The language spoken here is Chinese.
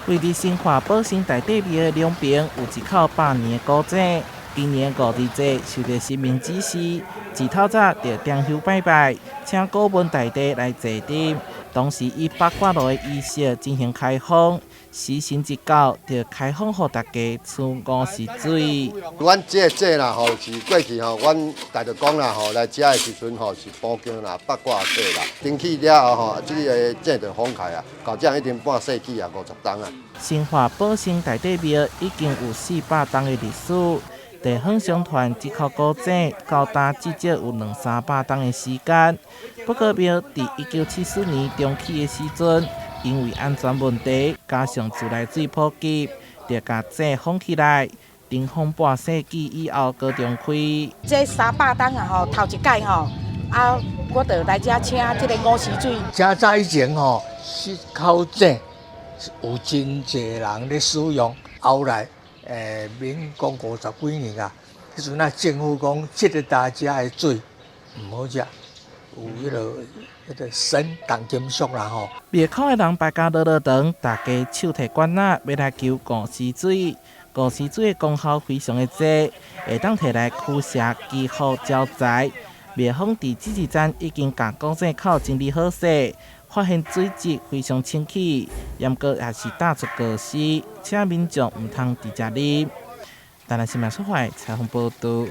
位伫新化宝兴大地庙的两边有一口100年的古井，今年5日节受到神明指示，自透早就点香拜拜，请古文大帝来坐镇。同时以八卦炉的仪式进行开放，时辰一到就开放予大家出五时水。阮这啦吼是过去吼，阮大着讲啦吼，来食的时阵吼是补经啦、八卦节啦，登去了后吼，这个这就放开啊，到这一定半世纪啊，50档啊。新化宝兴大帝庙已经有400档的历史。地方相传，这口古井到达至少有200-300档的时间。不过庙伫1974年中起的时阵，因为安全问题，加上自来水普及，就把井封起来。停放半世纪以后，高重开。这300档啊吼，头一届吼，我就来这请这个五时水。真早以前吼，是口井有真侪人咧使用，后来。民国50几年啊，迄阵啊，政府讲这个大家的水唔好食，有迄个砷重金属啦吼。庙口的人排甲落长，大家手提管仔要来求五时水。五时水的功效非常的济，会当摕来驱邪祈福招财。庙方伫指示站已经甲古井口整理好势。发现水质非常清气，严格也是打出告示，请民众唔通直接啉。台南新闻出发采访报道。